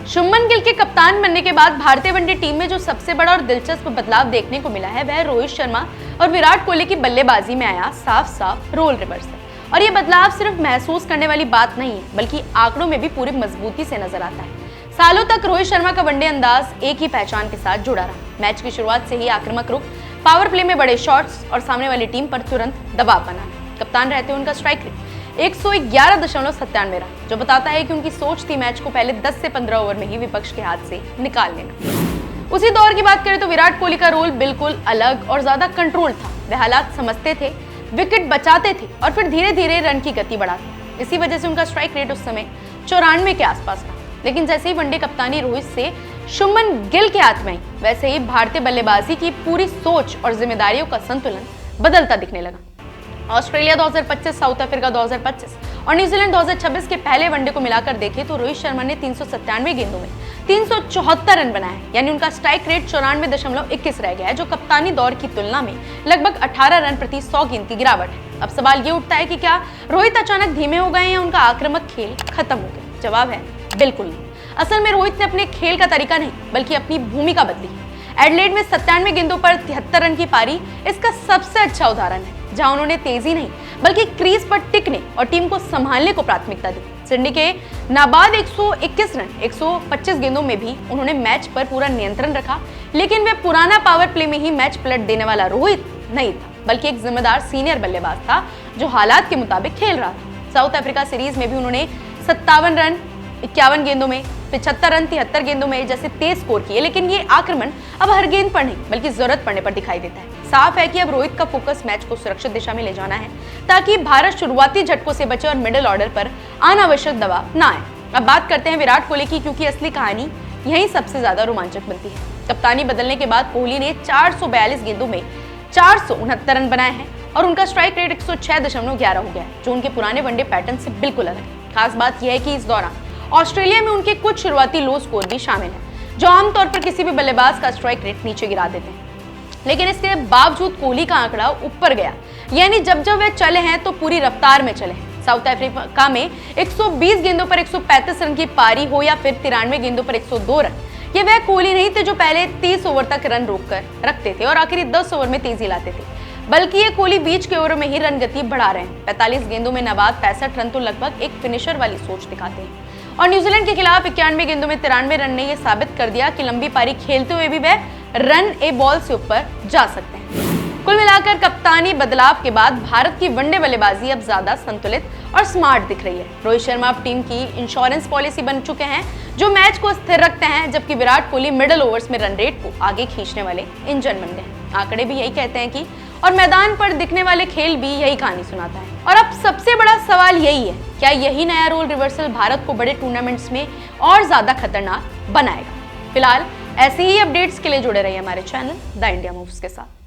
शुभमन गिल के कप्तान बनने के बाद भारतीय वनडे टीम में जो सबसे बड़ा और दिलचस्प बदलाव देखने को मिला है वह रोहित शर्मा और विराट कोहली की बल्लेबाजी में आया साफ रोल रिवर्सल। और ये बदलाव सिर्फ महसूस करने वाली बात नहीं है बल्कि आंकड़ों में भी पूरी मजबूती से नजर आता है। सालों तक रोहित शर्मा का वनडे अंदाज एक ही पहचान के साथ जुड़ा रहा। मैच की शुरुआत से ही आक्रामक रुख, पावर प्ले में बड़े शॉट्स और सामने वाली टीम पर तुरंत दबाव बनाना। कप्तान रहते हुए उनका स्ट्राइक रेट 111.97 रहा, जो बताता है कि उनकी सोच थी मैच को पहले 10 से 15 ओवर में ही विपक्ष के हाथ से निकाल लेना। उसी दौर की बात करें तो विराट कोहली का रोल बिल्कुल अलग और ज्यादा कंट्रोल था। वे हालात समझते थे, विकेट बचाते थे और फिर धीरे धीरे रन की गति बढ़ाते। इसी वजह से उनका स्ट्राइक रेट उस समय 94 के आसपास था। लेकिन जैसे ही वनडे कप्तानी रोहित से शुभमन गिल के हाथ में आई, वैसे ही भारतीय बल्लेबाजी की पूरी सोच और जिम्मेदारियों का संतुलन बदलता दिखने लगा। ऑस्ट्रेलिया 2025, साउथ अफ्रीका 2025 और न्यूजीलैंड 2026 के पहले वनडे को मिलाकर देखें तो रोहित शर्मा ने 397 गेंदों में 374 रन बनाए, यानी उनका स्ट्राइक रेट 94.21 रह गया है, जो कप्तानी दौर की तुलना में लगभग 18 रन प्रति 100 गेंद की गिरावट है। अब सवाल ये उठता है कि क्या रोहित अचानक धीमे हो गए या उनका आक्रामक खेल खत्म हो गया? जवाब है बिल्कुल नहीं। असल में रोहित ने अपने खेल का तरीका नहीं बल्कि अपनी भूमिका बदली। एडिलेड में 97 गेंदों पर 73 रन की पारी इसका सबसे अच्छा उदाहरण है, जहां उन्होंने तेजी नहीं बल्कि क्रीज पर टिकने और टीम को संभालने को प्राथमिकता दी। सिडनी के नाबाद 121 रन 125 गेंदों में भी उन्होंने मैच पर पूरा नियंत्रण रखा। लेकिन वे पुराना पावर प्ले में ही मैच पलट देने वाला रोहित नहीं था, बल्कि एक जिम्मेदार सीनियर बल्लेबाज था जो हालात के मुताबिक खेल रहा था। साउथ अफ्रीका सीरीज में भी उन्होंने 57 रन 51 गेंदों में, 75 रन 73 गेंदों में जैसे तेज स्कोर किए। लेकिन ये आक्रमण अब हर गेंद पर नहीं बल्कि जरूरत पड़ने पर दिखाई देता है। साफ है कि अब रोहित का फोकस मैच को सुरक्षित दिशा में ले जाना है ताकि भारत शुरुआती झटकों से बचे और मिडिल ऑर्डर पर अनावश्यक दबाव ना आए। अब बात करते हैं विराट कोहली की, क्योंकि असली कहानी यही सबसे ज्यादा रोमांचक बनती है। कप्तानी बदलने के बाद कोहली ने 442 गेंदों में 469 रन बनाए हैं और उनका स्ट्राइक रेट 106.11 हो गया है, जो उनके पुराने वनडे पैटर्न से बिल्कुल अलग है। खास बात यह है कि इस दौरान ऑस्ट्रेलिया में उनके कुछ शुरुआती लो स्कोर भी शामिल है, जो आमतौर पर किसी भी बल्लेबाज का स्ट्राइक रेट नीचे गिरा देते हैं। लेकिन इसके बावजूद कोहली का आंकड़ा ऊपर गया, यानी जब जब वे चले हैं तो पूरी रफ्तार में चले हैं। साउथ अफ्रीका में 120 गेंदों पर 135 रन की पारी हो या फिर 93 गेंदों पर 102 रन, ये वह कोहली नहीं थे जो पहले 30 ओवर तक रन रोककर रखते थे और आखिरी 10 ओवर में तेजी लाते थे, बल्कि ये कोहली बीच के ओवरों में ही रन गति बढ़ा रहे हैं। 45 गेंदों में नवाद 65 रन तो लगभग एक फिनिशर वाली सोच दिखाते हैं। और न्यूजीलैंड के खिलाफ 91 गेंदों में 93 रन ने यह साबित कर दिया कि लंबी पारी खेलते हुए भी वह रन ए बॉल से ऊपर जा सकते हैं। कुल मिलाकर कप्तानी बदलाव के बाद भारत की वनडे बल्लेबाजी अब ज्यादा संतुलित और स्मार्ट दिख रही है। रोहित शर्मा अब टीम की इंश्योरेंस पॉलिसी बन चुके हैं जो मैच को स्थिर रखते हैं, जबकि विराट कोहली मिडिल ओवर्स में रन रेट को आगे खींचने वाले इंजन बन गए। आंकड़े भी यही कहते हैं कि और मैदान पर दिखने वाले खेल भी यही कहानी सुनाता है। और अब सबसे बड़ा सवाल यही है, क्या यही नया रोल रिवर्सल भारत को बड़े टूर्नामेंट्स में और ज्यादा खतरनाक बनाएगा? फिलहाल ऐसे ही अपडेट्स के लिए जुड़े रहिए हमारे चैनल द इंडिया मूव्स के साथ।